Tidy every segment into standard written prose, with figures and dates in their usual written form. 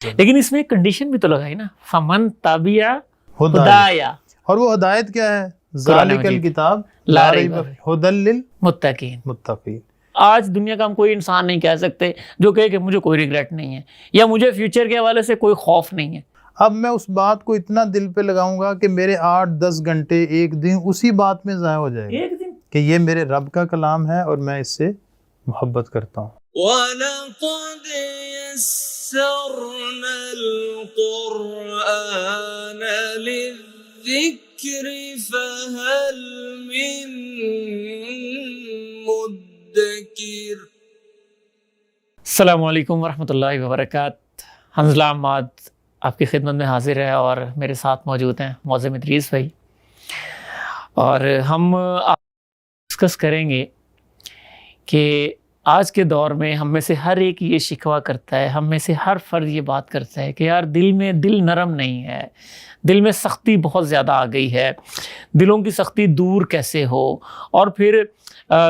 لیکن اس میں ایک کنڈیشن بھی تو لگائی نا، فمن تبع ہدایا، اور وہ ہدایت کیا ہے؟ ذالک الکتاب لا ریب ھدی للمتقین۔ آج دنیا کا ہم کوئی انسان نہیں کہہ سکتے جو کہے کہ مجھے کوئی ریگریٹ نہیں ہے یا مجھے فیوچر کے حوالے سے کوئی خوف نہیں ہے۔ اب میں اس بات کو اتنا دل پہ لگاؤں گا کہ میرے 8-10 گھنٹے ایک دن اسی بات میں ضائع ہو جائے گا ایک دن کہ یہ میرے رب کا کلام ہے اور میں اس سے محبت کرتا ہوں۔ وَلَقَدْ يَسَّرْنَا الْقُرْآنَ لِلذِّكْرِ فَهَلْ مِن مُدَّكِرٍ۔ السلام علیکم ورحمۃ اللہ وبرکاتہ۔ حنظلہ عماد آپ کی خدمت میں حاضر ہے اور میرے ساتھ موجود ہیں معظم ادریس بھائی، اور ہم ڈسکس کریں گے کہ آج کے دور میں ہم میں سے ہر ایک یہ شکوہ کرتا ہے، ہم میں سے ہر فرد یہ بات کرتا ہے کہ یار دل نرم نہیں ہے، دل میں سختی بہت زیادہ آ گئی ہے، دلوں کی سختی دور کیسے ہو؟ اور پھر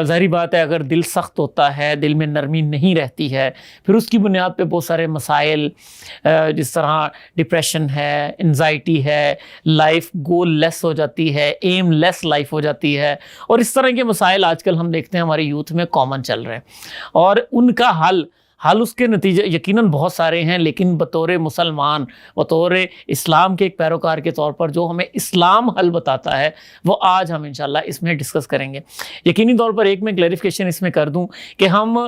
ظاہری بات ہے اگر دل سخت ہوتا ہے، دل میں نرمی نہیں رہتی ہے، پھر اس کی بنیاد پہ بہت سارے مسائل جس طرح ڈپریشن ہے، انزائٹی ہے، لائف گول لیس ہو جاتی ہے، ایم لیس لائف ہو جاتی ہے، اور اس طرح کے مسائل آج کل ہم دیکھتے ہیں ہمارے یوتھ میں کامن چل رہے ہیں، اور ان کا حل اس کے نتیجے یقیناً بہت سارے ہیں، لیکن بطور مسلمان، بطور اسلام کے ایک پیروکار کے طور پر جو ہمیں اسلام حل بتاتا ہے وہ آج ہم انشاءاللہ اس میں ڈسکس کریں گے۔ یقینی طور پر ایک میں کلیریفیکیشن اس میں کر دوں کہ ہم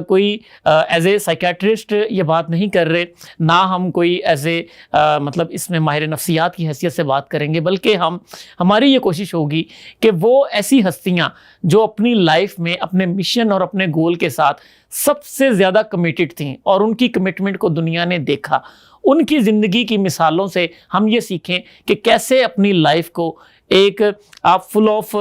کوئی ایز اے سائیکیٹرسٹ یہ بات نہیں کر رہے، نہ ہم کوئی ایز اے مطلب اس میں ماہر نفسیات کی حیثیت سے بات کریں گے، بلکہ ہماری یہ کوشش ہوگی کہ وہ ایسی ہستیاں جو اپنی لائف میں اپنے مشن اور اپنے گول کے ساتھ سب سے زیادہ کمیٹڈ تھیں اور ان کی کمٹمنٹ کو دنیا نے دیکھا، ان کی زندگی کی مثالوں سے ہم یہ سیکھیں کہ کیسے اپنی لائف کو ایک آپ فل آف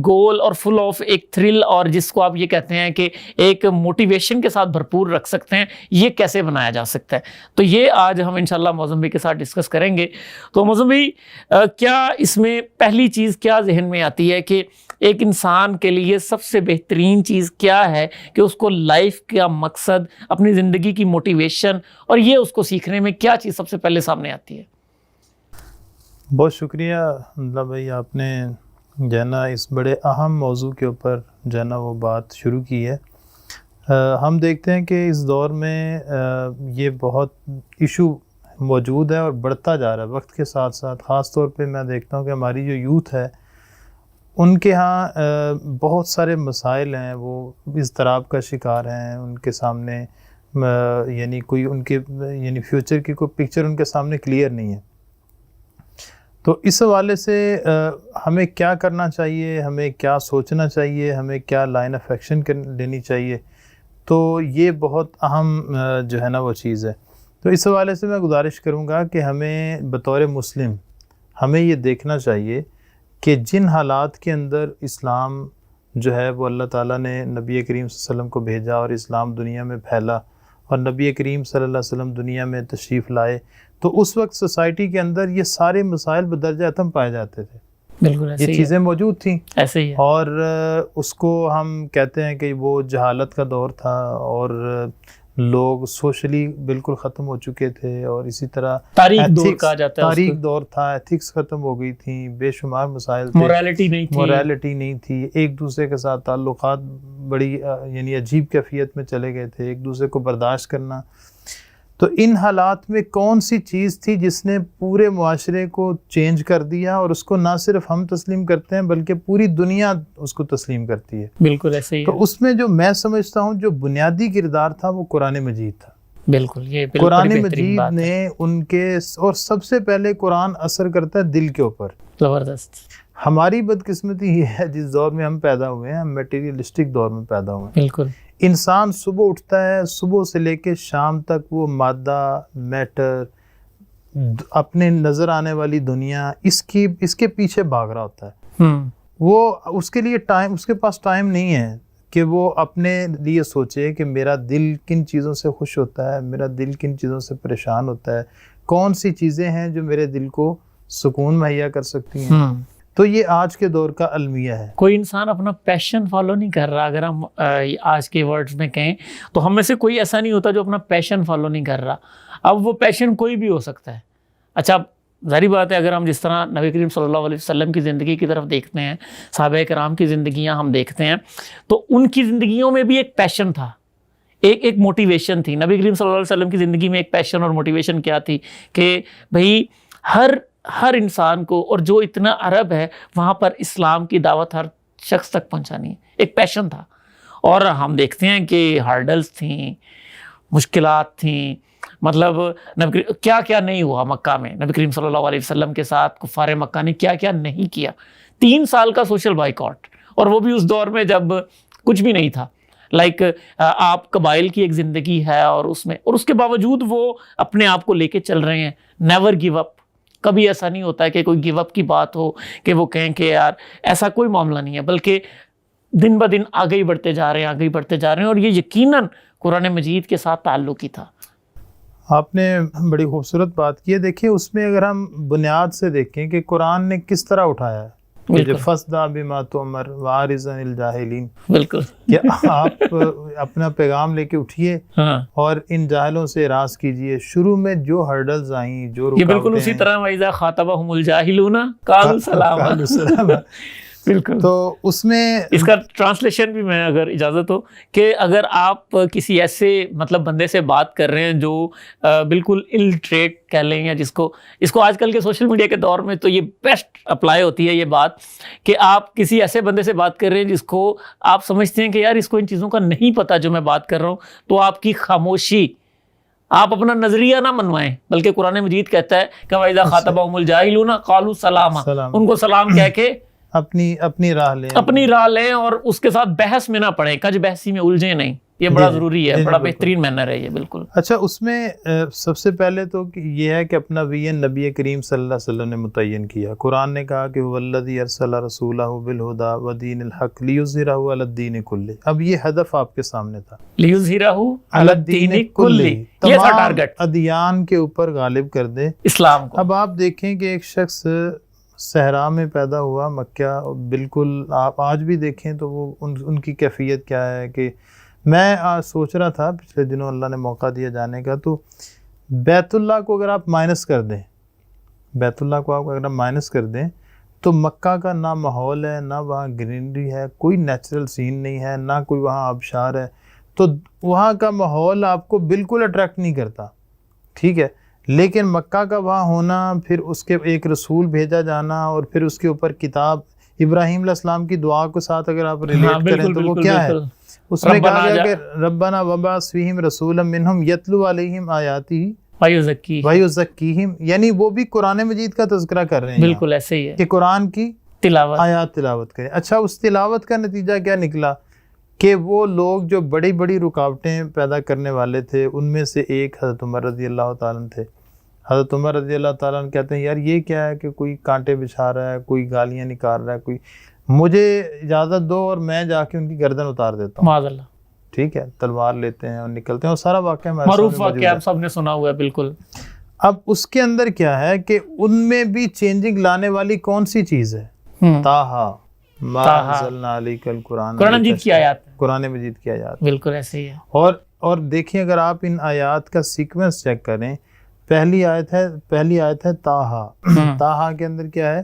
گول اور فل آف ایک تھرل اور جس کو آپ یہ کہتے ہیں کہ ایک موٹیویشن کے ساتھ بھرپور رکھ سکتے ہیں، یہ کیسے بنایا جا سکتا ہے۔ تو یہ آج ہم انشاءاللہ معظم بھائی کے ساتھ ڈسکس کریں گے۔ تو معظم بھائی کیا اس میں پہلی چیز کیا ذہن میں آتی ہے کہ ایک انسان کے لیے سب سے بہترین چیز کیا ہے کہ اس کو لائف کا مقصد، اپنی زندگی کی موٹیویشن اور یہ اس کو سیکھنے میں کیا چیز سب سے پہلے سامنے آتی ہے؟ بہت شکریہ حنظلہ بھائی، آپ نے جو ہے نا اس بڑے اہم موضوع کے اوپر جو ہے نا وہ بات شروع کی ہے۔ ہم دیکھتے ہیں کہ اس دور میں یہ بہت ایشو موجود ہے اور بڑھتا جا رہا ہے وقت کے ساتھ ساتھ۔ خاص طور پہ میں دیکھتا ہوں کہ ہماری جو یوتھ ہے ان کے ہاں بہت سارے مسائل ہیں، وہ اضطراب کا شکار ہیں، ان کے سامنے یعنی کوئی ان کے یعنی فیوچر کی کوئی پکچر ان کے سامنے کلیئر نہیں ہے۔ تو اس حوالے سے ہمیں کیا کرنا چاہیے، ہمیں کیا سوچنا چاہیے، ہمیں کیا لائن آف ایکشن لینی چاہیے، تو یہ بہت اہم جو ہے نا وہ چیز ہے۔ تو اس حوالے سے میں گزارش کروں گا کہ ہمیں بطور مسلم ہمیں یہ دیکھنا چاہیے کہ جن حالات کے اندر اسلام جو ہے وہ اللہ تعالیٰ نے نبی کریم صلی اللہ علیہ وسلم کو بھیجا اور اسلام دنیا میں پھیلا اور نبی کریم صلی اللہ علیہ وسلم دنیا میں تشریف لائے، تو اس وقت سوسائٹی کے اندر یہ سارے مسائل بدرجہ اتم پائے جاتے تھے، بالکل یہ چیزیں موجود تھیں، ایسے ہی ہے، اور اس کو ہم کہتے ہیں کہ وہ جہالت کا دور تھا اور لوگ سوشلی بالکل ختم ہو چکے تھے، اور اسی طرح تاریخ دور کہا جاتا ہے، تاریخ دور تھا، ایتھکس ختم ہو گئی تھیں، بے شمار مسائل تھے، مورالٹی نہیں تھی، ایک دوسرے کے ساتھ تعلقات بڑی یعنی عجیب کیفیت میں چلے گئے تھے، ایک دوسرے کو برداشت کرنا۔ تو ان حالات میں کون سی چیز تھی جس نے پورے معاشرے کو چینج کر دیا، اور اس کو نہ صرف ہم تسلیم کرتے ہیں بلکہ پوری دنیا اس کو تسلیم کرتی ہے؟ بالکل ایسے ہی ہے۔ تو اس میں جو میں سمجھتا ہوں جو بنیادی کردار تھا وہ قرآن مجید تھا۔ بالکل، یہ قرآن مجید نے ان کے، اور سب سے پہلے قرآن اثر کرتا ہے دل کے اوپر۔ زبردست۔ ہماری بدقسمتی یہ ہے جس دور میں ہم پیدا ہوئے ہیں، ہم میٹیریلسٹک دور میں پیدا ہوئے ہیں۔ بالکل، انسان صبح اٹھتا ہے، صبح سے لے کے شام تک وہ مادہ، میٹر، اپنے نظر آنے والی دنیا، اس کے پیچھے بھاگ رہا ہوتا ہے۔ وہ اس کے لیے ٹائم، اس کے پاس ٹائم نہیں ہے کہ وہ اپنے لیے سوچے کہ میرا دل کن چیزوں سے خوش ہوتا ہے، میرا دل کن چیزوں سے پریشان ہوتا ہے، کون سی چیزیں ہیں جو میرے دل کو سکون مہیا کر سکتی ہیں۔ تو یہ آج کے دور کا المیہ ہے۔ کوئی انسان اپنا پیشن فالو نہیں کر رہا، اگر ہم آج کے ورڈز میں کہیں تو ہم میں سے کوئی ایسا نہیں ہوتا جو اپنا پیشن فالو نہیں کر رہا۔ اب وہ پیشن کوئی بھی ہو سکتا ہے. اچھا ظاہری بات ہے اگر ہم جس طرح نبی کریم صلی اللہ علیہ وسلم کی زندگی کی طرف دیکھتے ہیں, صحابہ کرام کی زندگیاں ہم دیکھتے ہیں, تو ان کی زندگیوں میں بھی ایک پیشن تھا, ایک موٹیویشن تھی. نبی کریم صلی اللہ علیہ وسلم کی زندگی میں ایک پیشن اور موٹیویشن کیا تھی کہ بھئی ہر انسان کو, اور جو اتنا عرب ہے وہاں پر اسلام کی دعوت ہر شخص تک پہنچانی ہے, ایک پیشن تھا. اور ہم دیکھتے ہیں کہ ہارڈلز تھیں, مشکلات تھیں, مطلب کیا کیا نہیں ہوا مکہ میں. نبی کریم صلی اللہ علیہ وسلم کے ساتھ کفار مکہ نے کیا کیا نہیں کیا. 3 سال کا سوشل بائیکاٹ, اور وہ بھی اس دور میں جب کچھ بھی نہیں تھا. لائک آپ قبائل کی ایک زندگی ہے اور اس میں, اور اس کے باوجود وہ اپنے آپ کو لے کے چل رہے ہیں. Never give up. کبھی ایسا نہیں ہوتا ہے کہ کوئی گیو اپ کی بات ہو کہ وہ کہیں کہ یار ایسا کوئی معاملہ نہیں ہے, بلکہ دن بہ دن آگے ہی بڑھتے جا رہے ہیں, اور یہ یقیناً قرآن مجید کے ساتھ تعلق ہی تھا. آپ نے بڑی خوبصورت بات کی ہے. دیکھیں اس میں اگر ہم بنیاد سے دیکھیں کہ قرآن نے کس طرح اٹھایا ہے, فَاصْدَعْ بِمَا تُؤْمَرْ وَأَعْرِضْ عَنِ الْجَاهِلِينَ. بالکل کہ آپ اپنا پیغام لے کے اٹھیے اور ان جاہلوں سے اعراض کیجئے. شروع میں جو ہرڈلز آئیں, جو یہ بالکل اسی طرح وَإِذَا خَاطَبَهُمُ الْجَاهِلُونَ قَالُوا سَلَامًا. بالکل. تو اس میں اس کا ٹرانسلیشن بھی میں اگر اجازت ہو کہ اگر آپ کسی ایسے مطلب بندے سے بات کر رہے ہیں جو بالکل الٹریٹ کہہ لیں, یا جس کو آج کل کے سوشل میڈیا کے دور میں تو یہ بیسٹ اپلائی ہوتی ہے یہ بات, کہ آپ کسی ایسے بندے سے بات کر رہے ہیں جس کو آپ سمجھتے ہیں کہ یار اس کو ان چیزوں کا نہیں پتہ جو میں بات کر رہا ہوں, تو آپ کی خاموشی, آپ اپنا نظریہ نہ منوائیں, بلکہ قرآن مجید کہتا ہے کہ وَإِذَا خَاطَبَهُمُ الْجَاهِلُونَ قَالُوا سَلَامًا. ان کو سلام کہہ کے اپنی راہ لیں, اور اس کے ساتھ بحث میں نہ پڑیں, کج بحثی میں الجھیں نہیں. یہ بڑا ضروری ہے, بڑا بہترین مینر ہے یہ. بالکل. اچھا اس میں سب سے پہلے تو یہ ہے کہ اپنا وین نبی کریم صلی اللہ علیہ وسلم نے متعین کیا. قرآن نے کہا کہ وَالَّذِي أَرْسَلَ رَسُولَهُ بِالْهُدَى وَدِينِ الْحَقِّ لِيُظْهِرَهُ عَلَى الدِّينِ كُلِّهِ. اب یہ ہدف آپ کے سامنے تھا, لِيُظْهِرَهُ عَلَى الدِّينِ كُلِّهِ, یہ تھا ٹارگٹ, تمام ادیان کے اوپر غالب کر دے اسلام کو. اب آپ دیکھیں کہ ایک شخص صحرا میں پیدا ہوا, مکہ, بالکل آپ آج بھی دیکھیں تو وہ ان کی کیفیت کیا ہے. کہ میں سوچ رہا تھا پچھلے دنوں اللہ نے موقع دیا جانے کا, تو بیت اللہ کو اگر آپ مائنس کر دیں, تو مکہ کا نہ ماحول ہے, نہ وہاں گرینری ہے, کوئی نیچرل سین نہیں ہے, نہ کوئی وہاں آبشار ہے, تو وہاں کا ماحول آپ کو بالکل اٹریکٹ نہیں کرتا. ٹھیک ہے, لیکن مکہ کا وہاں ہونا, پھر اس کے ایک رسول بھیجا جانا, اور پھر اس کے اوپر کتاب, ابراہیم علیہ السلام کی دعا کے ساتھ اگر آپ ریلیٹ کریں تو وہ کیا ہے, اس میں کہا گیا کہ ربنا وبعث فیہم رسولا منہم یتلو علیہم آیاتہ ویزکیہم, یعنی وہ بھی قرآن مجید کا تذکرہ کر رہے ہیں. بالکل ایسے ہی ہے کہ قرآن کی آیات تلاوت کریں. اچھا اس تلاوت کا نتیجہ کیا نکلا کہ وہ لوگ جو بڑی بڑی رکاوٹیں پیدا کرنے والے تھے, ان میں سے ایک حضرت عمر رضی اللہ تعالیٰ تھے. حضرت عمر رضی اللہ تعالیٰ عنہ کہتے ہیں یار یہ کیا ہے کہ کوئی کانٹے بچھا رہا ہے, کوئی گالیاں نکال رہا ہے, کوئی مجھے اجازت دو اور میں جا کے ان کی گردن اتار دیتا ہوں. معاذ اللہ. ٹھیک ہے, تلوار لیتے ہیں اور نکلتے ہیں, اور سارا واقعہ معروف واقعہ آپ سب نے سنا ہوا ہے. بالکل. اب اس کے اندر کیا ہے کہ ان میں بھی چینجنگ لانے والی کون سی چیز ہے؟ طٰہٰ ما انزلنا علیک القرآن, قرآن مجید کی آیات, قرآن مجید کی آیات. بالکل ایسے ہی ہے. اور دیکھیں اگر آپ ان آیات کا سیکوینس چیک کریں, پہلی آیت ہے طٰہٰ. طٰہٰ کے اندر کیا ہے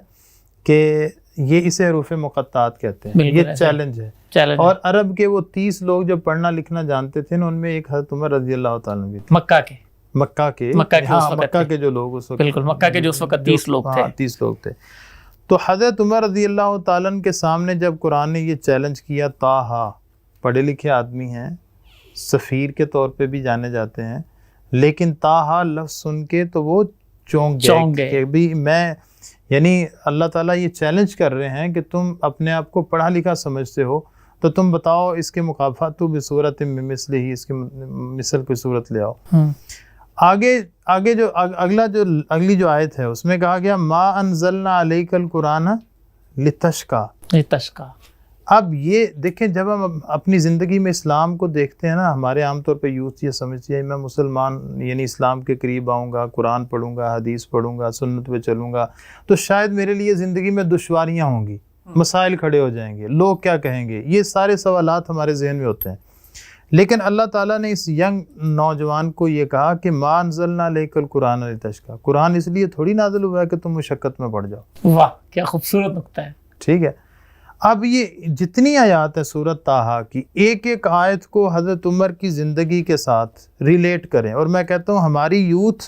کہ یہ اسے حروف مقطعات کہتے ہیں. یہ چیلنج ہے. اور عرب کے وہ 30 لوگ جو پڑھنا لکھنا جانتے تھے نا, ان میں ایک حضرت عمر رضی اللہ تعالیٰ بھی تھے. مکہ کے جو لوگ اس وقت, بالکل مکہ کے جو اس وقت 30 لوگ تھے. 30 لوگ تھے. تو حضرت عمر رضی اللہ تعالیٰ کے سامنے جب قرآن نے یہ چیلنج کیا, طٰہٰ, پڑھے لکھے آدمی ہیں, سفیر کے طور پہ بھی جانے جاتے ہیں, لیکن طٰہٰ لفظ سن کے تو وہ چونک گئے کہ بھی میں, یعنی اللہ تعالیٰ یہ چیلنج کر رہے ہیں کہ تم اپنے آپ کو پڑھا لکھا سمجھتے ہو, تو تم بتاؤ اس کے مقافات بصورت مثلہ, اس کے مثل کوئی صورت لے آؤ. آگے جو اگلی جو آیت ہے اس میں کہا گیا ما انزلنا علیک القرآن لتشقی. اب یہ دیکھیں, جب ہم اپنی زندگی میں اسلام کو دیکھتے ہیں نا, ہمارے عام طور پہ یوتھ یہ سمجھتی ہے میں مسلمان, یعنی اسلام کے قریب آؤں گا, قرآن پڑھوں گا, حدیث پڑھوں گا, سنت پہ چلوں گا, تو شاید میرے لیے زندگی میں دشواریاں ہوں گی, مسائل کھڑے ہو جائیں گے, لوگ کیا کہیں گے, یہ سارے سوالات ہمارے ذہن میں ہوتے ہیں. لیکن اللہ تعالیٰ نے اس ینگ نوجوان کو یہ کہا کہ ما انزلنا علیک القرآن لتشقی، قرآن اس لیے تھوڑی نازل ہوا ہے کہ تم مشقت میں پڑ جاؤ۔ واہ کیا خوبصورت نقطہ ہے۔ ٹھیک ہے، اب یہ جتنی آیات ہیں سورۃ طٰہٰ کی، ایک ایک آیت کو حضرت عمر کی زندگی کے ساتھ ریلیٹ کریں، اور میں کہتا ہوں ہماری یوتھ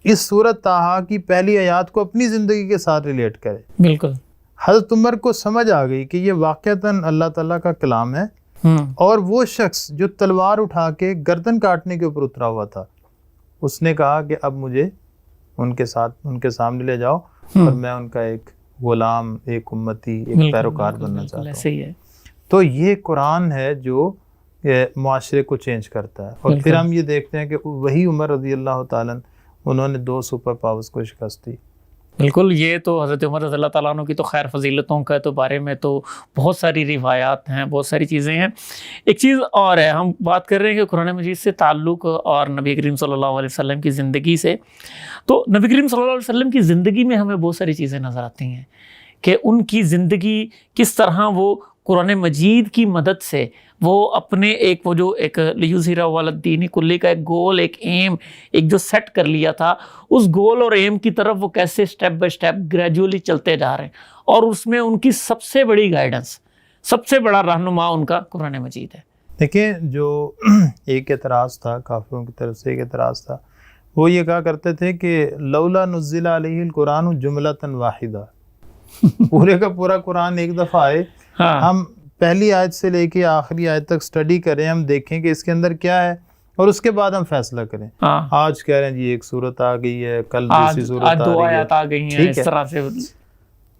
اس سورۃ طٰہٰ کی پہلی آیات کو اپنی زندگی کے ساتھ ریلیٹ کرے۔ بالکل، حضرت عمر کو سمجھ آ گئی کہ یہ واقعتاً اللہ تعالیٰ کا کلام ہے، اور وہ شخص جو تلوار اٹھا کے گردن کاٹنے کے اوپر اترا ہوا تھا، اس نے کہا کہ اب مجھے ان کے سامنے لے جاؤ اور میں ان کا ایک غلام، ایک امتی، ایک پیروکار بننا چاہتا ہوں۔ صحیح ہے۔ تو یہ قرآن ہے جو معاشرے کو چینج کرتا ہے، اور پھر ہم یہ دیکھتے ہیں کہ وہی عمر رضی اللہ تعالیٰ انہوں نے 2 سپر پاورز کو شکست دی۔ بالکل، یہ تو حضرت عمر رضی اللہ تعالیٰ عنہ کی تو خیر فضیلتوں کا تو بارے میں تو بہت ساری روایات ہیں، بہت ساری چیزیں ہیں۔ ایک چیز اور ہے، ہم بات کر رہے ہیں کہ قرآن مجید سے تعلق اور نبی کریم صلی اللہ علیہ وسلم کی زندگی سے، تو نبی کریم صلی اللہ علیہ وسلم کی زندگی میں ہمیں بہت ساری چیزیں نظر آتی ہیں کہ ان کی زندگی کس طرح وہ قرآن مجید کی مدد سے وہ اپنے ایک وہ جو ایک لیظہرہ علی الدین کلہ کا ایک گول، ایک ایم، ایک جو سیٹ کر لیا تھا، اس گول اور ایم کی طرف وہ کیسے سٹیپ بائی سٹیپ گریجولی چلتے جا رہے ہیں، اور اس میں ان کی سب سے بڑی گائیڈنس، سب سے بڑا رہنما ان کا قرآن مجید ہے۔ دیکھیں، جو ایک اعتراض تھا کافروں کی طرف سے، ایک اعتراض تھا، وہ یہ کہا کرتے تھے کہ لولا نزل علیہ القرآن جملۃ واحدہ، پورے کا پورا قرآن ایک دفعہ آئے، ہم پہلی آیت سے لے کے آخری آیت تک سٹڈی کریں، ہم دیکھیں کہ اس کے اندر کیا ہے، اور اس کے بعد ہم فیصلہ کریں۔ آج کہہ رہے ہیں جی ایک صورت آ گئی ہے، کل دوسری صورت آ دو رہی آیات آ گئی ہیں، اس طرح سے۔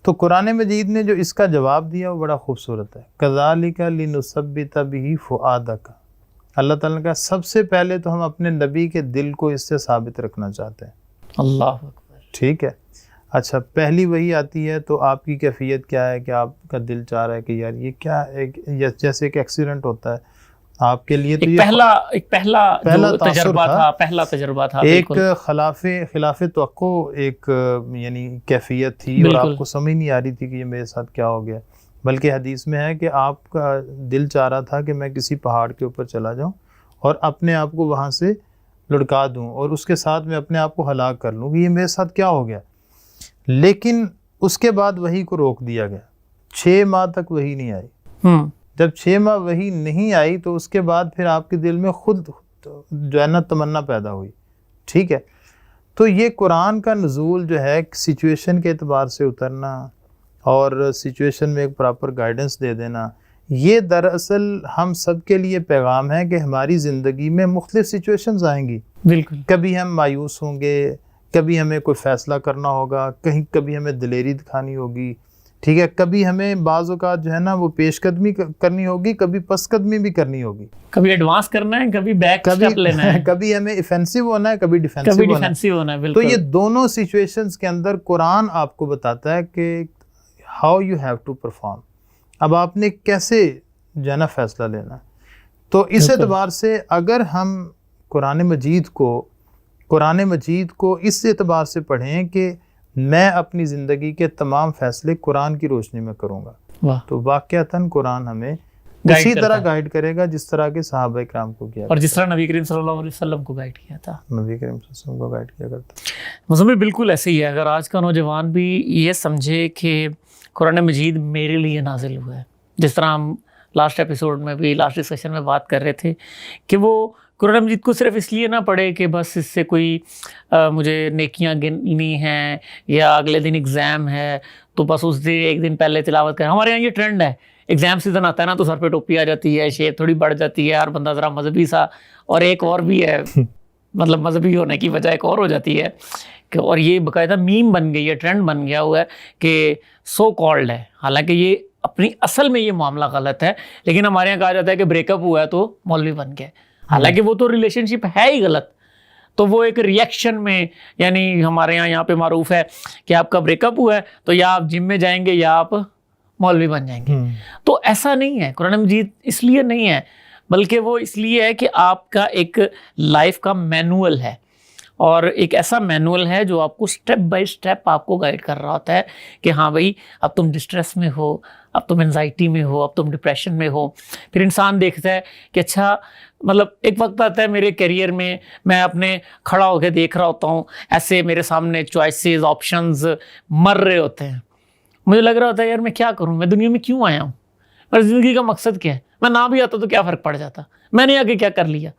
تو قرآن مجید نے جو اس کا جواب دیا وہ بڑا خوبصورت ہے، کذالک لنثبت بہ فؤادک۔ اللہ تعالیٰ نے کہا سب سے پہلے تو ہم اپنے نبی کے دل کو اس سے ثابت رکھنا چاہتے ہیں۔ اللہ اکبر۔ ٹھیک ہے، اچھا پہلی وہی آتی ہے تو آپ کی کیفیت کیا ہے کہ آپ کا دل چاہ رہا ہے کہ یار یہ کیا ایک جیسے ایک ایکسیڈنٹ ہوتا ہے آپ کے لیے، تو یہ پہلا تجربہ تھا، ایک خلاف توقع ایک یعنی کیفیت تھی، اور آپ کو سمجھ نہیں آ رہی تھی کہ یہ میرے ساتھ کیا ہو گیا، بلکہ حدیث میں ہے کہ آپ کا دل چاہ رہا تھا کہ میں کسی پہاڑ کے اوپر چلا جاؤں اور اپنے آپ کو وہاں سے لڑکا دوں، اور اس کے ساتھ میں اپنے آپ کو ہلاک کر لوں کہ یہ میرے ساتھ کیا ہو گیا۔ لیکن اس کے بعد وحی کو روک دیا گیا، 6 ماہ تک وحی نہیں آئی۔ جب 6 ماہ وحی نہیں آئی تو اس کے بعد پھر آپ کے دل میں خود جو ہے نا تمنا پیدا ہوئی۔ ٹھیک ہے، تو یہ قرآن کا نزول جو ہے سچویشن کے اعتبار سے اترنا اور سچویشن میں ایک پراپر گائیڈنس دے دینا، یہ دراصل ہم سب کے لیے پیغام ہے کہ ہماری زندگی میں مختلف سچویشنز آئیں گی۔ بالکل، کبھی ہم مایوس ہوں گے، کبھی ہمیں کوئی فیصلہ کرنا ہوگا، کبھی ہمیں دلیری دکھانی ہوگی، ٹھیک ہے، کبھی ہمیں بعض اوقات جو ہے نا وہ پیش قدمی کرنی ہوگی، کبھی پس قدمی بھی کرنی ہوگی، کبھی ایڈوانس کرنا ہے، کبھی بیک سٹیپ لینا ہے، کبھی ہمیں ایفینسو ہونا ہے، کبھی ڈیفینسو ہونا ہے۔ بالکل، تو یہ دونوں سچویشنز کے اندر قرآن آپ کو بتاتا ہے کہ how you have to perform, اب آپ نے کیسے جو ہے نا فیصلہ لینا ہے۔ تو اس اعتبار سے اگر ہم قرآن مجید کو اس اعتبار سے پڑھیں کہ میں اپنی زندگی کے تمام فیصلے قرآن کی روشنی میں کروں گا، تو واقعتاً قرآن ہمیں اسی طرح گائیڈ کرے گا جس طرح کے صحابہ کرام کو کیا، اور جس طرح نبی کریم صلی اللہ علیہ وسلم کو گائیڈ کیا تھا، نبی کریم صلی اللہ علیہ وسلم کو گائیڈ کیا کرتا۔ مزمل بالکل ایسے ہی ہے، اگر آج کا نوجوان بھی یہ سمجھے کہ قرآن مجید میرے لیے نازل ہوا ہے، جس طرح ہم لاسٹ ایپیسوڈ میں بھی لاسٹ ڈسکشن میں بات کر رہے تھے کہ وہ قرآن مجید کو صرف اس لیے نہ پڑھے کہ بس اس سے کوئی مجھے نیکیاں گننی ہیں یا اگلے دن ایگزام ہے تو بس اس دن ایک دن پہلے تلاوت کریں۔ ہمارے یہاں یہ ٹرینڈ ہے، ایگزام سیزن آتا ہے نا تو سر پہ ٹوپی آ جاتی ہے، شیپ تھوڑی بڑھ جاتی ہے، ہر بندہ ذرا مذہبی سا، اور ایک اور بھی ہے مطلب مذہبی ہونے کی وجہ ایک اور ہو جاتی ہے کہ، اور یہ باقاعدہ میم بن گئی ہے، ٹرینڈ بن گیا ہوا ہے کہ سو کالڈ ہے، حالانکہ یہ اپنی اصل میں یہ معاملہ غلط ہے، لیکن ہمارے یہاں کہا جاتا ہے کہ بریک اپ ہوا ہے تو مولوی بن گیا، حالانکہ وہ تو ریلیشن شپ ہے ہی غلط، تو وہ ایک ریئیکشن میں، یعنی ہمارے یہاں پہ معروف ہے کہ آپ کا بریک اپ ہوا ہے تو یا آپ جم میں جائیں گے یا آپ مولوی بن جائیں گے، تو ایسا نہیں ہے، قرآن مجید اس لیے نہیں ہے، بلکہ وہ اس لیے ہے کہ آپ کا ایک لائف کا مینول ہے، اور ایک ایسا مینول ہے جو آپ کو سٹیپ بائی سٹیپ آپ کو گائیڈ کر رہا ہوتا ہے کہ ہاں بھائی اب تم ڈسٹریس میں ہو, اب تم انزائٹی میں ہو, اب تم ڈپریشن میں ہو. پھر انسان دیکھتا ہے کہ اچھا مطلب ایک وقت آتا ہے میرے کیریئر میں اپنے کھڑا ہو کے دیکھ رہا ہوتا ہوں, ایسے میرے سامنے چوائسیز آپشنز مر رہے ہوتے ہیں. مجھے لگ رہا ہوتا ہے یار میں کیا کروں, میں دنیا میں کیوں آیا ہوں, اور زندگی کا مقصد کیا ہے, میں نہ بھی آتا تو کیا فرق پڑ جاتا, میں نے آگے کیا کر لیا.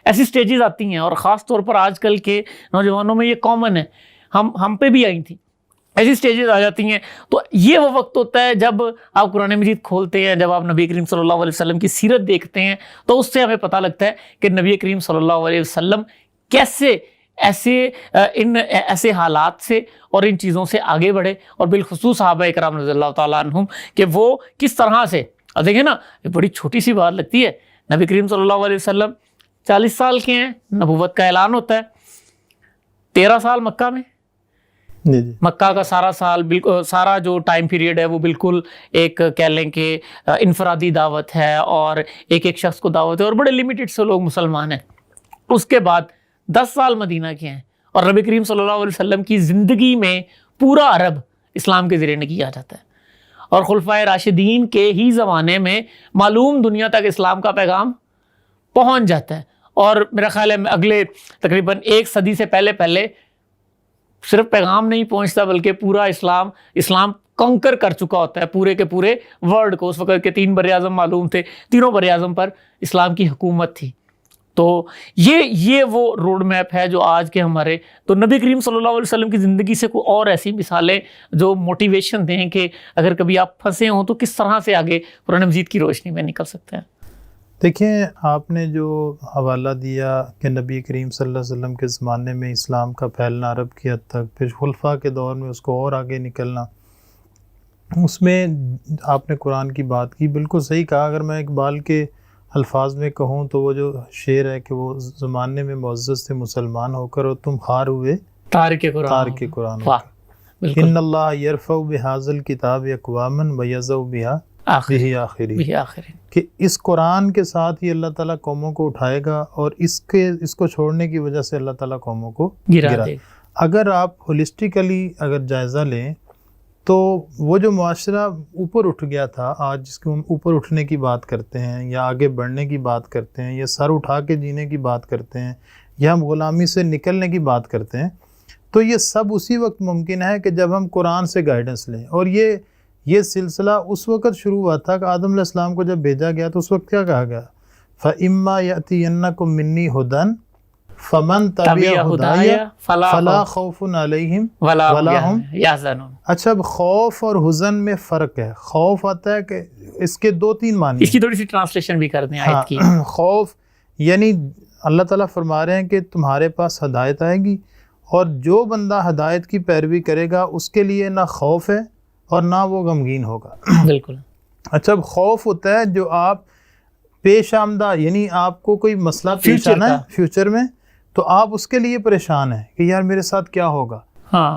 ایسی سٹیجز آتی ہیں اور خاص طور پر آج کل کے نوجوانوں میں یہ کامن ہے, ہم پہ بھی آئی تھیں ایسی سٹیجز آ جاتی ہیں. تو یہ وہ وقت ہوتا ہے جب آپ قرآن مجید کھولتے ہیں, جب آپ نبی کریم صلی اللہ علیہ وسلم کی سیرت دیکھتے ہیں, تو اس سے ہمیں پتہ لگتا ہے کہ نبی کریم صلی اللہ علیہ وسلم کیسے ایسے حالات سے اور ان چیزوں سے آگے بڑھے, اور بالخصوص صحابہ اکرام رضی اللہ تعالیٰ عنہم کہ وہ کس طرح سے. اور دیکھیں نا یہ بڑی چھوٹی سی بات لگتی ہے, نبی کریم صلی اللہ علیہ وسلم 40 سال کے ہیں, نبوت کا اعلان ہوتا ہے, 13 سال مکہ میں. مکہ کا سارا سال بالکل سارا جو ٹائم پیریڈ ہے وہ بالکل ایک کہہ لیں کہ انفرادی دعوت ہے, اور ایک شخص کو دعوت ہے, اور بڑے لمیٹڈ سے لوگ مسلمان ہیں. اس کے بعد 10 سال مدینہ کے ہیں, اور نبی کریم صلی اللہ علیہ وسلم کی زندگی میں پورا عرب اسلام کے زیر نگی آ جاتا ہے, اور خلفائے راشدین کے ہی زمانے میں معلوم دنیا تک اسلام کا پیغام پہنچ جاتا ہے. اور میرا خیال ہے اگلے تقریباً 1 صدی سے پہلے صرف پیغام نہیں پہنچتا بلکہ پورا اسلام کنکر کر چکا ہوتا ہے پورے کے پورے ورلڈ کو. اس وقت کے 3 بر اعظم معلوم تھے, تینوں بر اعظم پر اسلام کی حکومت تھی. تو یہ وہ روڈ میپ ہے جو آج کے ہمارے. تو نبی کریم صلی اللہ علیہ وسلم کی زندگی سے کوئی اور ایسی مثالیں جو موٹیویشن دیں کہ اگر کبھی آپ پھنسے ہوں تو کس طرح سے آگے قرآن مجید کی روشنی میں نکل سکتے ہیں. دیکھیں آپ نے جو حوالہ دیا کہ نبی کریم صلی اللہ علیہ وسلم کے زمانے میں اسلام کا پھیلنا عرب کی حد تک, پھر خلفاء کے دور میں اس کو اور آگے نکلنا, اس میں آپ نے قرآن کی بات کی, بالکل صحیح کہا. اگر میں اقبال کے الفاظ میں کہوں تو وہ جو شعر ہے کہ وہ زمانے میں معزز تھے مسلمان ہو کر, اور تم خار ہوئے تارک قرآن. ان اللہ یرفع بہذا الکتاب اقواما ویضع بہا آخرین, کہ اس قرآن کے ساتھ ہی اللہ تعالیٰ قوموں کو اٹھائے گا, اور اس کو چھوڑنے کی وجہ سے اللہ تعالیٰ قوموں کو گرا. اگر آپ ہولسٹیکلی اگر جائزہ لیں تو وہ جو معاشرہ اوپر اٹھ گیا تھا, آج جس کو ہم اوپر اٹھنے کی بات کرتے ہیں, یا آگے بڑھنے کی بات کرتے ہیں, یا سر اٹھا کے جینے کی بات کرتے ہیں, یا ہم غلامی سے نکلنے کی بات کرتے ہیں, تو یہ سب اسی وقت ممکن ہے کہ جب ہم قرآن سے گائیڈنس لیں. اور یہ سلسلہ اس وقت شروع ہوا تھا کہ آدم علیہ السلام کو جب بھیجا گیا تو اس وقت کیا کہا گیا, فَإِمَّا يَأْتِيَنَّكُم مِّنِّي هُدًى فَمَن تَبِعَ هُدَايَ فَلَا خَوْفٌ عَلَيْهِمْ وَلَا هُمْ يَحْزَنُونَ. اچھا اب خوف اور حزن میں فرق ہے. خوف آتا ہے کہ اس کے 2-3 معنی, اس کی تھوڑی سی ٹرانسلیشن بھی کر دیں آیت کی. خوف یعنی اللہ تعالیٰ فرما رہے ہیں کہ تمہارے پاس ہدایت آئے گی, اور جو بندہ ہدایت کی پیروی کرے گا اس کے لیے نہ خوف ہے اور نہ وہ غمگین ہوگا. بالکل. اچھا اب خوف ہوتا ہے جو آپ پیش آمدہ, یعنی آپ کو کوئی مسئلہ پیش آنا ہے فیوچر میں, تو آپ اس کے لیے پریشان ہیں کہ یار میرے ساتھ کیا ہوگا,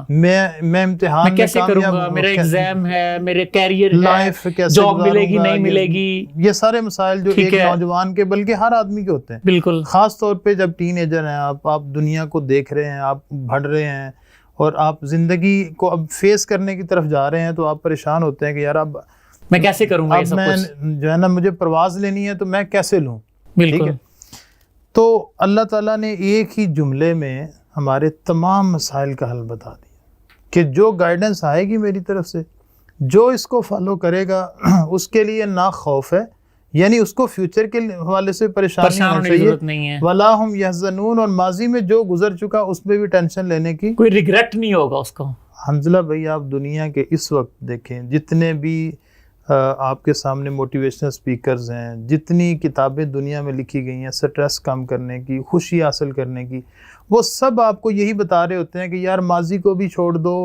میں امتحان میں کیسے کروں گا, میرا ایگزام ہے, میرے کیریئر لائف کیسے جاب ملے گی نہیں ملے گی, یہ سارے مسائل جو ایک نوجوان کے بلکہ ہر آدمی کے ہوتے ہیں. بالکل. خاص طور پہ جب ٹین ایجر ہیں آپ دنیا کو دیکھ رہے ہیں, آپ بڑھ رہے ہیں, اور آپ زندگی کو اب فیس کرنے کی طرف جا رہے ہیں, تو آپ پریشان ہوتے ہیں کہ یار اب میں کیسے کروں گا, اب میں جو ہے نا مجھے پرواز لینی ہے تو میں کیسے لوں. بالکل. تو اللہ تعالیٰ نے ایک ہی جملے میں ہمارے تمام مسائل کا حل بتا دیا کہ جو گائیڈنس آئے گی میری طرف سے, جو اس کو فالو کرے گا اس کے لیے نہ خوف ہے, یعنی اس کو فیوچر کے حوالے سے پریشانی ہونے کی ضرورت نہیں ہے, ولا ہم یحزنون, اور ماضی میں جو گزر چکا اس پہ بھی ٹینشن لینے کی کوئی ریگریٹ نہیں ہوگا اس کو. حنظلہ بھائی آپ دنیا کے اس وقت دیکھیں جتنے بھی آپ کے سامنے موٹیویشنل سپیکرز ہیں, جتنی کتابیں دنیا میں لکھی گئی ہیں سٹریس کم کرنے کی, خوشی حاصل کرنے کی, وہ سب آپ کو یہی بتا رہے ہوتے ہیں کہ یار ماضی کو بھی چھوڑ دو,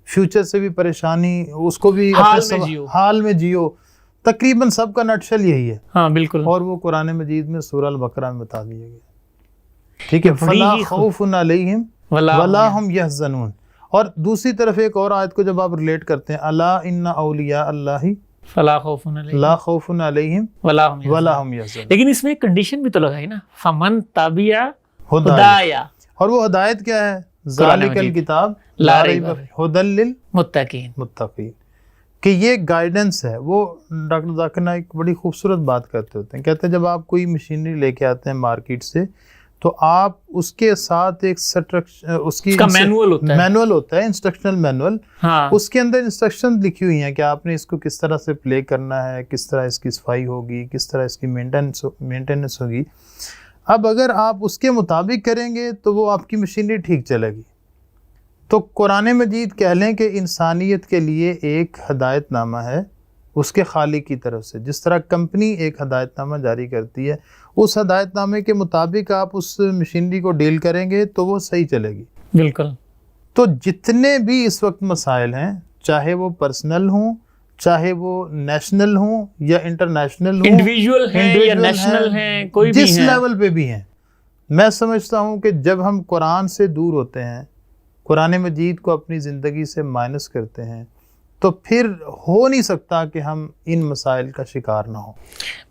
فیوچر سے بھی پریشانی, اس کو بھی حال میں جیو. تقریباً سب کا نٹشل یہی ہے. ہاں بالکل. اور وہ قرآن مجید میں سورہ البقرہ میں بتا دیا گیا. ٹھیک ہے, فلا خوف علیہم ولا ہم یحزنون. اور دوسری طرف ایک اور آیت کو جب آپ ریلیٹ کرتے ہیں, الا ان اولیاء اللہ فلا خوف علیہم لا خوف علیہم ولا ہم یحزنون. لیکن اس میں ایک کنڈیشن بھی تو لگائی نا, فمن تبع ہدایا, اور وہ ہدایت کیا ہے؟ قرآن ذالک مجید الکتاب لا لا ریب ریب فیہ فیہ ھدی متقین. للمتقین، کہ یہ گائیڈنس ہے. وہ ڈاکٹر ذاکر نائک ایک بڑی خوبصورت بات کرتے ہوتے ہیں، کہتے ہیں جب آپ کوئی مشینری لے کے آتے ہیں مارکیٹ سے تو آپ اس کے ساتھ ایک اس کی مینول ہوتا ہے، مینول ہوتا ہے، انسٹرکشنل مینول. ہاں اس کے اندر انسٹرکشن لکھی ہوئی ہیں کہ آپ نے اس کو کس طرح سے پلے کرنا ہے، کس طرح اس کی صفائی ہوگی، کس طرح اس کی مینٹیننس ہوگی. اب اگر آپ اس کے مطابق کریں گے تو وہ آپ کی مشینری ٹھیک چلے گی. تو قرآن مجید کہہ لیں کہ انسانیت کے لیے ایک ہدایت نامہ ہے اس کے خالق کی طرف سے. جس طرح کمپنی ایک ہدایت نامہ جاری کرتی ہے، اس ہدایت نامے کے مطابق آپ اس مشینری کو ڈیل کریں گے تو وہ صحیح چلے گی. بالکل. تو جتنے بھی اس وقت مسائل ہیں، چاہے وہ پرسنل ہوں، چاہے وہ نیشنل ہوں یا انٹرنیشنل ہوں، انڈیویجول ہیں یا individual نیشنل ہیں، کوئی بھی جس ہیں، لیول پہ بھی ہیں، میں سمجھتا ہوں کہ جب ہم قرآن سے دور ہوتے ہیں، قرآن مجید کو اپنی زندگی سے مائنس کرتے ہیں، تو پھر ہو نہیں سکتا کہ ہم ان مسائل کا شکار نہ ہوں.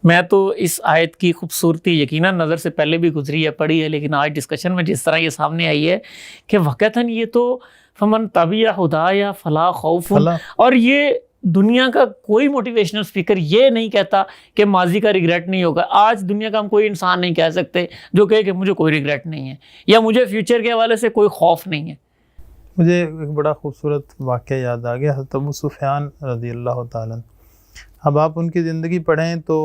میں تو اس آیت کی خوبصورتی یقیناً نظر سے پہلے بھی گزری ہے، پڑھی ہے، لیکن آج ڈسکشن میں جس طرح یہ سامنے آئی ہے کہ واقعتاً یہ تو فمن تبع ہدایا فلا خوف، اور یہ دنیا کا کوئی موٹیویشنل اسپیکر یہ نہیں کہتا کہ ماضی کا ریگریٹ نہیں ہوگا. آج دنیا کا ہم کوئی انسان نہیں کہہ سکتے جو کہے کہ مجھے کوئی ریگریٹ نہیں ہے یا مجھے فیوچر کے حوالے سے کوئی خوف نہیں ہے. مجھے ایک بڑا خوبصورت واقعہ یاد آ گیا، حضرت ابو سفیان رضی اللہ تعالیٰ. اب آپ ان کی زندگی پڑھیں تو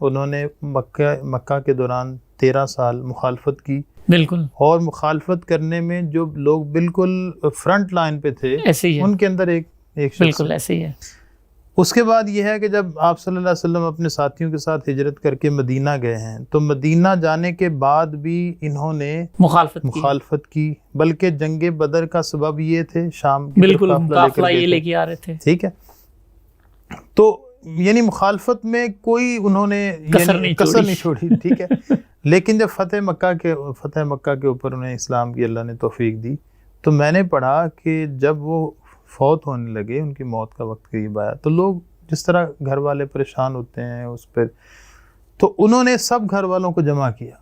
انہوں نے مکہ کے دوران 13 سال مخالفت کی. بالکل. اور مخالفت کرنے میں جو لوگ بالکل فرنٹ لائن پہ تھے ایسے ہی ہے، ان کے اندر ایک شخص بالکل ایسے ہی ہے. اس کے بعد یہ ہے کہ جب آپ صلی اللہ علیہ وسلم اپنے ساتھیوں کے ساتھ ہجرت کر کے مدینہ گئے ہیں تو مدینہ جانے کے بعد بھی انہوں نے مخالفت کی، بلکہ جنگ بدر کا سبب یہ تھے، شام کی بالکل قافلہ یہ لے کے آ رہے تھے. ٹھیک ہے، تو یعنی مخالفت میں کوئی انہوں نے کسر نہیں چھوڑی. ٹھیک ہے، لیکن جب فتح مکہ کے اوپر انہیں اسلام کی اللہ نے توفیق دی تو میں نے پڑھا کہ جب وہ فوت ہونے لگے، ان کی موت کا وقت قریب آیا، تو لوگ جس طرح گھر والے پریشان ہوتے ہیں اس پر، تو انہوں نے سب گھر والوں کو جمع کیا.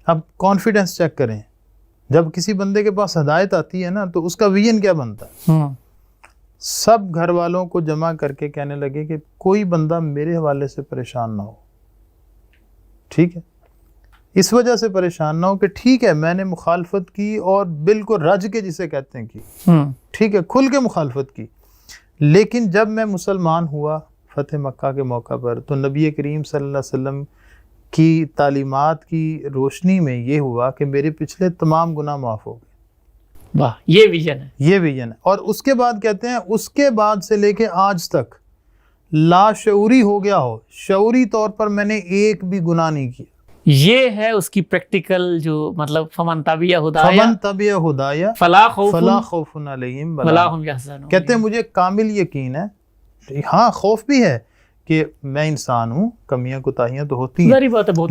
اب کانفیڈنس چیک کریں، جب کسی بندے کے پاس ہدایت آتی ہے نا تو اس کا ویژن کیا بنتا ہے. سب گھر والوں کو جمع کر کے کہنے لگے کہ کوئی بندہ میرے حوالے سے پریشان نہ ہو. ٹھیک ہے، اس وجہ سے پریشان نہ ہو کہ ٹھیک ہے میں نے مخالفت کی اور بالکل رج کے جسے کہتے ہیں کی، ٹھیک ہے، کھل کے مخالفت کی، لیکن جب میں مسلمان ہوا فتح مکہ کے موقع پر تو نبی کریم صلی اللہ علیہ وسلم کی تعلیمات کی روشنی میں یہ ہوا کہ میرے پچھلے تمام گناہ معاف ہو گئے. واہ، یہ ویژن ہے، یہ ویژن ہے. اور اس کے بعد کہتے ہیں اس کے بعد سے لے کے آج تک لاشعوری ہو گیا ہو، شعوری طور پر میں نے ایک بھی گناہ نہیں کیا. یہ ہے اس کی پریکٹیکل جو مطلب فمن تبع ہدایا فلا خوف علیہم ولا هم يحزنون. کہتے ہیں مجھے کامل یقین ہے، ہاں خوف بھی ہے کہ میں انسان ہوں، کمیاں کوتاہیاں تو ہوتی ہیں،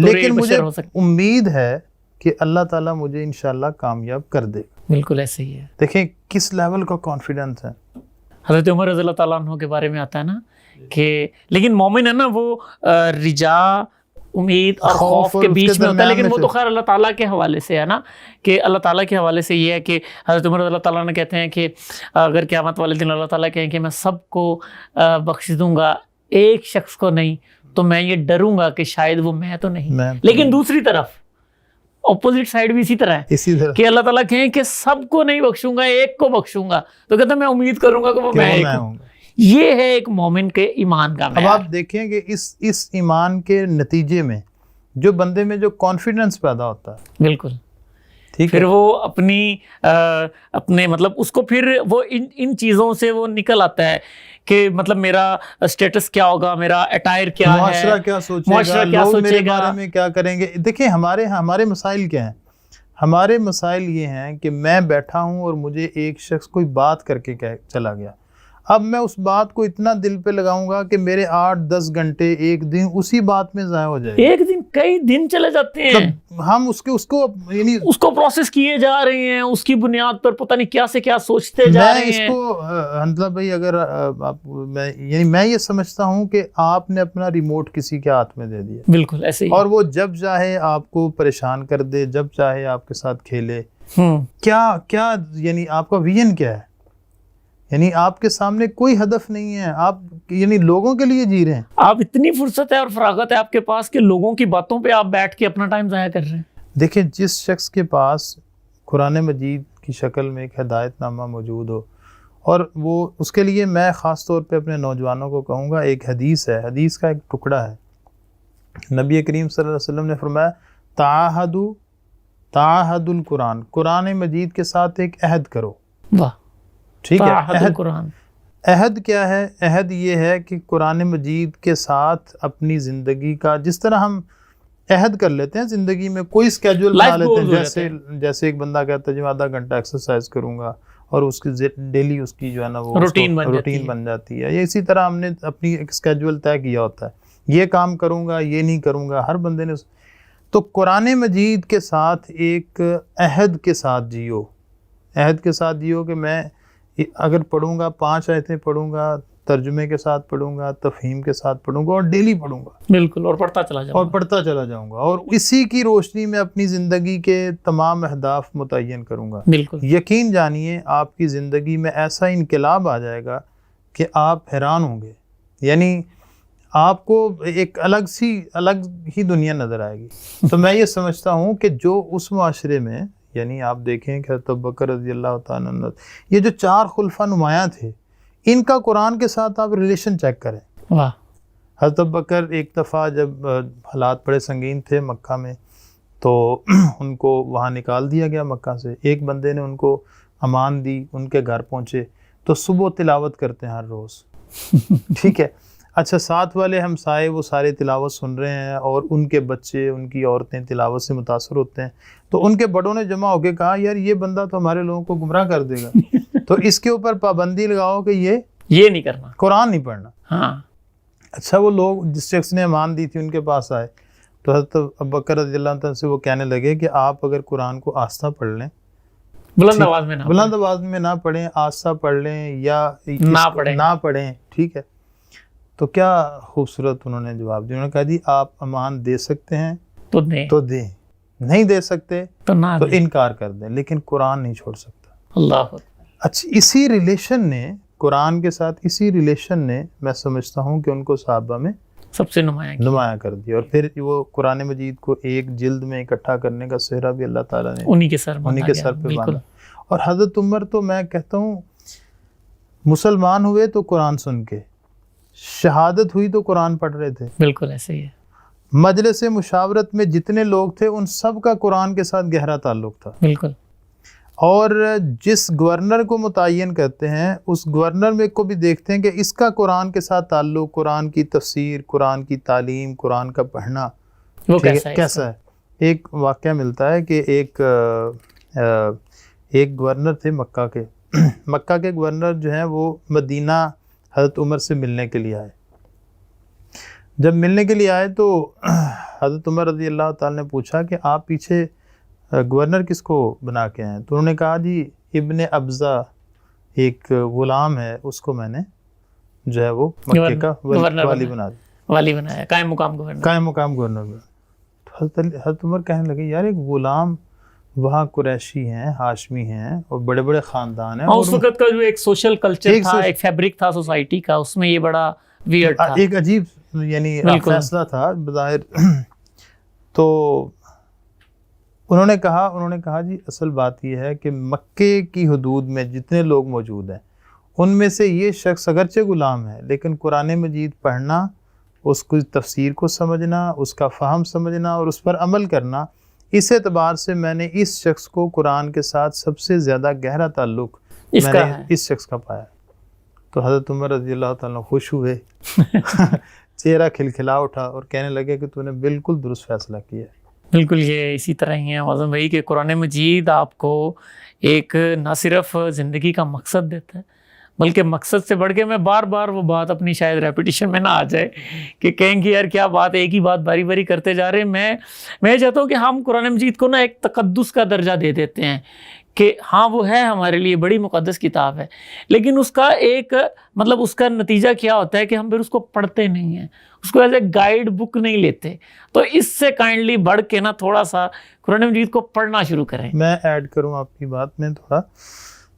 لیکن مجھے امید ہے کہ اللہ تعالیٰ مجھے انشاءاللہ کامیاب کر دے. بالکل ایسے ہی ہے. دیکھیں کس لیول کا کانفیڈنس ہے. حضرت عمر رضی اللہ تعالیٰ عنہ کے بارے میں آتا ہے نا کہ لیکن مومن ہے نا وہ رجا، امید اور خوف کے بیچ میں ہوتا ہے، لیکن وہ تو خیر اللہ تعالیٰ کے حوالے سے ہے نا، کہ اللہ تعالیٰ کے حوالے سے یہ ہے کہ حضرت عمر رضی اللہ تعالیٰ نے کہتے ہیں کہ اگر قیامت والے دن اللہ تعالیٰ کہیں کہ میں سب کو بخش دوں گا، ایک شخص کو نہیں، تو میں یہ ڈروں گا کہ شاید وہ میں تو نہیں. لیکن دوسری طرف اپوزٹ سائڈ بھی اسی طرح ہے کہ اللہ تعالیٰ کہیں کہ سب کو نہیں بخشوں گا، ایک کو بخشوں گا، تو کہتا میں امید کروں گا کہ وہ میں ہوں. یہ ہے ایک مومن کے ایمان کا معیار. اب آپ دیکھیں کہ اس ایمان کے نتیجے میں جو بندے میں جو کانفیڈنس پیدا ہوتا ہے، بالکل پھر وہ اپنے مطلب اس کو پھر وہ ان چیزوں سے وہ نکل آتا ہے کہ مطلب میرا اسٹیٹس کیا ہوگا، میرا اٹائر کیا ہے، معاشرہ کیا سوچے گا، لوگ میرے بارے میں کیا کریں گے. دیکھیں ہمارے مسائل کیا ہیں. ہمارے مسائل یہ ہیں کہ میں بیٹھا ہوں اور مجھے ایک شخص کوئی بات کر کے چلا گیا، اب میں اس بات کو اتنا دل پہ لگاؤں گا کہ میرے 8-10 گھنٹے ایک دن اسی بات میں ضائع ہو جائے. ایک دن کئی دن چلے جاتے ہیں، مطلب ہم اس کو یعنی اس کو پروسیس کیے جا رہے ہیں، اس کی بنیاد پر پتہ نہیں کیا سے کیا سوچتے جا رہے ہیں۔ میں اس کو حنظلہ بھائی اگر میں یہ سمجھتا ہوں کہ آپ نے اپنا ریموٹ کسی کے ہاتھ میں دے دیا، بالکل ایسے ہی، اور وہ جب چاہے آپ کو پریشان کر دے، جب چاہے آپ کے ساتھ کھیلے۔ کیا یعنی آپ کا ویژن کیا ہے؟ یعنی آپ کے سامنے کوئی ہدف نہیں ہے، آپ یعنی لوگوں کے لیے جی رہے ہیں۔ آپ اتنی فرصت ہے اور فراغت ہے آپ کے پاس کہ لوگوں کی باتوں پہ آپ بیٹھ کے اپنا ٹائم ضائع کر رہے ہیں۔ دیکھیں، جس شخص کے پاس قرآن مجید کی شکل میں ایک ہدایت نامہ موجود ہو، اور وہ اس کے لیے میں خاص طور پہ اپنے نوجوانوں کو کہوں گا، ایک حدیث ہے، حدیث کا ایک ٹکڑا ہے۔ نبی کریم صلی اللہ علیہ وسلم نے فرمایا تعاہد القرآن، قرآن مجید کے ساتھ ایک عہد کرو۔ واہ، ٹھیک ہے، تعاہد القرآن، عہد کیا ہے؟ عہد یہ ہے کہ قرآن مجید کے ساتھ اپنی زندگی کا، جس طرح ہم عہد کر لیتے ہیں زندگی میں، کوئی سکیجول بنا لیتے ہیں، جیسے ایک بندہ کہتا ہے جی میں آدھا گھنٹہ ایکسرسائز کروں گا، اور اس کی ڈیلی اس کی جو ہے نا وہ روٹین بن جاتی ہے۔ یہ اسی طرح ہم نے اپنی ایک سکیجول طے کیا ہوتا ہے، یہ کام کروں گا، یہ نہیں کروں گا، ہر بندے نے۔ تو قرآن مجید کے ساتھ ایک عہد کے ساتھ جیو، عہد کے ساتھ جیو کہ میں اگر پڑھوں گا 5 آیتیں پڑھوں گا، ترجمے کے ساتھ پڑھوں گا، تفہیم کے ساتھ پڑھوں گا، اور ڈیلی پڑھوں گا، بالکل، اور پڑھتا چلا جاؤں گا، اور اسی کی روشنی میں اپنی زندگی کے تمام اہداف متعین کروں گا۔ بالکل، یقین جانیے آپ کی زندگی میں ایسا انقلاب آ جائے گا کہ آپ حیران ہوں گے، یعنی آپ کو ایک الگ ہی دنیا نظر آئے گی۔ تو میں یہ سمجھتا ہوں کہ جو اس معاشرے میں، یعنی آپ دیکھیں کہ حضرت ابوبکر رضی اللہ تعالیٰ عنہ، یہ جو 4 خلفاء نمایاں تھے، ان کا قرآن کے ساتھ آپ ریلیشن چیک کریں۔ واہ، حضرت ابوبکر ایک دفعہ جب حالات بڑے سنگین تھے مکہ میں، تو ان کو وہاں نکال دیا گیا مکہ سے۔ ایک بندے نے ان کو امان دی، ان کے گھر پہنچے تو صبح تلاوت کرتے ہیں ہر روز، ٹھیک ہے۔ اچھا، ساتھ والے ہمسائے وہ سارے تلاوت سن رہے ہیں، اور ان کے بچے، ان کی عورتیں تلاوت سے متاثر ہوتے ہیں، تو ان کے بڑوں نے جمع ہو کے کہا یار یہ بندہ تو ہمارے لوگوں کو گمراہ کر دے گا، تو اس کے اوپر پابندی لگاؤ کہ یہ نہیں کرنا، قرآن نہیں پڑھنا۔ ہاں، اچھا، وہ لوگ جس شخص نے امان دی تھی ان کے پاس آئے، تو حضرت ابوبکر رضی اللہ عنہ سے وہ کہنے لگے کہ آپ اگر قرآن کو آہستہ پڑھ لیں، بلند آواز میں نہ پڑھیں، آہستہ پڑھ لیں یا نہ پڑھیں، ٹھیک ہے۔ تو کیا خوبصورت انہوں نے جواب دیا، انہوں نے کہا جی آپ امان دے سکتے ہیں تو دیں، نہیں دے سکتے تو انکار کر دیں، لیکن قرآن نہیں چھوڑ سکتا۔ اللہ، اچھا، اسی ریلیشن نے، قرآن کے ساتھ اسی ریلیشن نے، میں سمجھتا ہوں کہ ان کو صحابہ میں سب سے نمایاں کر دیا، اور پھر وہ قرآن مجید کو ایک جلد میں اکٹھا کرنے کا صحرا بھی اللہ تعالیٰ نے انہی کے سر پہ باندھا۔ اور حضرت عمر تو میں کہتا ہوں مسلمان ہوئے تو قرآن سن کے، شہادت ہوئی تو قرآن پڑھ رہے تھے۔ بالکل ایسے ہی ہے۔ مجلس مشاورت میں جتنے لوگ تھے ان سب کا قرآن کے ساتھ گہرا تعلق تھا۔ بالکل، اور جس گورنر کو متعین کرتے ہیں اس گورنر میں کو بھی دیکھتے ہیں کہ اس کا قرآن کے ساتھ تعلق، قرآن کی تفسیر، قرآن کی تعلیم، قرآن کا پڑھنا وہ کیسا ہے۔ ایک واقعہ ملتا ہے کہ ایک گورنر تھے مکہ کے، مکہ کے گورنر جو ہیں وہ مدینہ حضرت عمر سے ملنے کے لیے آئے۔ جب ملنے کے لیے آئے تو حضرت عمر رضی اللہ تعالیٰ نے پوچھا کہ آپ پیچھے گورنر کس کو بنا کے آئے ہیں؟ تو انہوں نے کہا جی ابن ابزہ ایک غلام ہے، اس کو میں نے جو ہے وہ مکے کا والی بنا دیا، والی بنایا، قائم مقام گورنر بنا۔ تو حضرت عمر کہنے لگے یار ایک غلام، وہاں قریشی ہیں، ہاشمی ہیں، اور بڑے بڑے خاندان ہیں، اس وقت کا جو ایک سوشل کلچر تھا، ایک فیبرک تھا سوسائٹی کا، اس میں یہ بڑا ویئرڈ تھا، ایک عجیب یعنی فیصلہ تھا بظاہر۔ تو انہوں نے کہا جی اصل بات یہ ہے کہ مکے کی حدود میں جتنے لوگ موجود ہیں ان میں سے یہ شخص اگرچہ غلام ہے لیکن قرآن مجید پڑھنا، اس کی تفسیر کو سمجھنا، اس کا فہم سمجھنا اور اس پر عمل کرنا، اس اعتبار سے میں نے اس شخص کو قرآن کے ساتھ سب سے زیادہ گہرا تعلق میں نے اس شخص کا پایا۔ تو حضرت عمر رضی اللہ تعالیٰ خوش ہوئے، چہرہ کھلکھلا اٹھا اور کہنے لگے کہ تو نے بالکل درست فیصلہ کیا ہے۔ بالکل، یہ اسی طرح ہی ہے معظم بھائی کہ قرآن مجید آپ کو ایک نہ صرف زندگی کا مقصد دیتا ہے بلکہ مقصد سے بڑھ کے میں بار بار وہ بات اپنی شاید ریپیٹیشن میں نہ آ جائے کہ کہیں کہ یار کیا بات، ایک ہی بات باری باری کرتے جا رہے ہیں. میں چاہتا ہوں کہ ہم قرآن مجید کو نا ایک تقدس کا درجہ دے دیتے ہیں کہ ہاں وہ ہے ہمارے لیے بڑی مقدس کتاب ہے، لیکن اس کا ایک مطلب اس کا نتیجہ کیا ہوتا ہے کہ ہم پھر اس کو پڑھتے نہیں ہیں، اس کو ایز اے گائیڈ بک نہیں لیتے. تو اس سے کائنڈلی بڑھ کے نا تھوڑا سا قرآن مجید کو پڑھنا شروع کریں. میں ایڈ کروں آپ کی بات میں تھوڑا.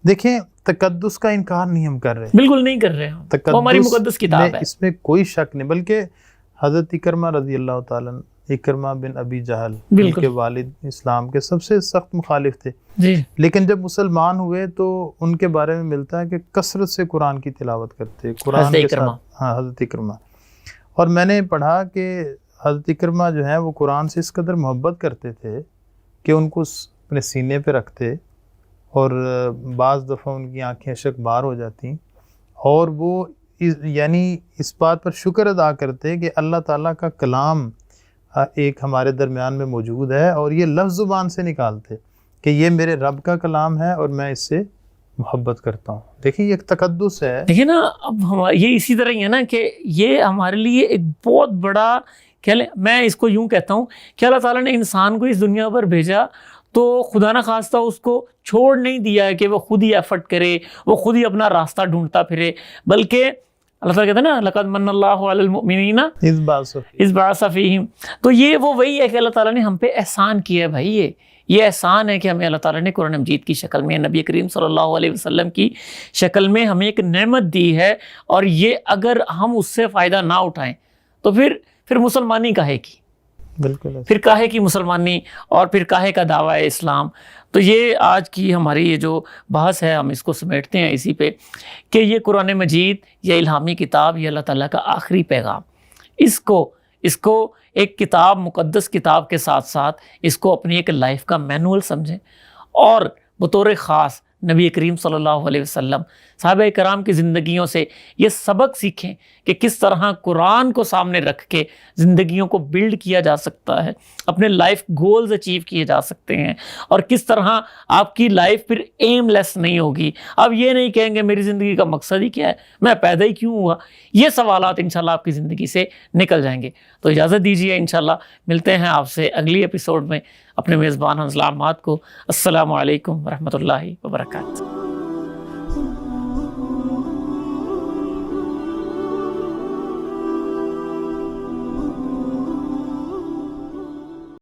دیکھیں تقدس کا انکار نہیں ہم کر رہے، بالکل نہیں کر رہے ہم، وہ ہماری مقدس کتاب ہے، اس میں کوئی شک نہیں. بلکہ حضرت اکرمہ رضی اللہ تعالیٰ، اکرمہ بن ابی جہل ان کے والد اسلام کے سب سے سخت مخالف تھے جی، لیکن جب مسلمان ہوئے تو ان کے بارے میں ملتا ہے کہ کثرت سے قرآن کی تلاوت کرتے، قرآن کے ساتھ. ہاں حضرت اکرمہ. اور میں نے پڑھا کہ حضرت اکرمہ جو ہیں وہ قرآن سے اس قدر محبت کرتے تھے کہ ان کو اپنے سینے پہ رکھتے اور بعض دفعہ ان کی آنکھیں اشک بار ہو جاتی اور وہ یعنی اس بات پر شکر ادا کرتے کہ اللہ تعالیٰ کا کلام ایک ہمارے درمیان میں موجود ہے اور یہ لفظ زبان سے نکالتے کہ یہ میرے رب کا کلام ہے اور میں اس سے محبت کرتا ہوں. دیکھیں یہ ایک تقدس ہے. دیکھیں نا اب یہ اسی طرح ہی ہے نا کہ یہ ہمارے لیے ایک بہت بڑا میں اس کو یوں کہتا ہوں کہ اللہ تعالیٰ نے انسان کو اس دنیا پر بھیجا تو خدا نخواستہ اس کو چھوڑ نہیں دیا ہے کہ وہ خود ہی ایفرٹ کرے، وہ خود ہی اپنا راستہ ڈھونڈتا پھرے، بلکہ اللہ تعالیٰ کہتا ہے نا لقد من اللہ علی المؤمنین اذ بعث فیہم. تو یہ وہی ہے کہ اللہ تعالیٰ نے ہم پہ احسان کیا ہے بھائی. یہ احسان ہے کہ ہمیں اللہ تعالیٰ نے قرآن مجید کی شکل میں، نبی کریم صلی اللہ علیہ وسلم کی شکل میں ہمیں ایک نعمت دی ہے، اور یہ اگر ہم اس سے فائدہ نہ اٹھائیں تو پھر مسلمانی کاہے کی، بالکل پھر کاہے کی مسلمانی، اور پھر کاہے کا دعویٰ اسلام. تو یہ آج کی ہماری یہ جو بحث ہے ہم اس کو سمیٹتے ہیں اسی پہ کہ یہ قرآن مجید، یہ الہامی کتاب، یہ اللہ تعالیٰ کا آخری پیغام. اس کو ایک کتاب، مقدس کتاب کے ساتھ ساتھ اس کو اپنی ایک لائف کا مینول سمجھیں، اور بطور خاص نبی کریم صلی اللہ علیہ وسلم، صحابہ کرام کی زندگیوں سے یہ سبق سیکھیں کہ کس طرح قرآن کو سامنے رکھ کے زندگیوں کو بلڈ کیا جا سکتا ہے، اپنے لائف گولز اچیو کیے جا سکتے ہیں، اور کس طرح آپ کی لائف پھر ایم لیس نہیں ہوگی. آپ یہ نہیں کہیں گے میری زندگی کا مقصد ہی کیا ہے، میں پیدا ہی کیوں ہوا. یہ سوالات انشاءاللہ آپ کی زندگی سے نکل جائیں گے. تو اجازت دیجیے، انشاءاللہ ملتے ہیں آپ سے اگلی ایپیسوڈ میں اپنے میزبان حنظلہ احمد کو. السلام علیکم ورحمۃ اللہ وبرکاتہ.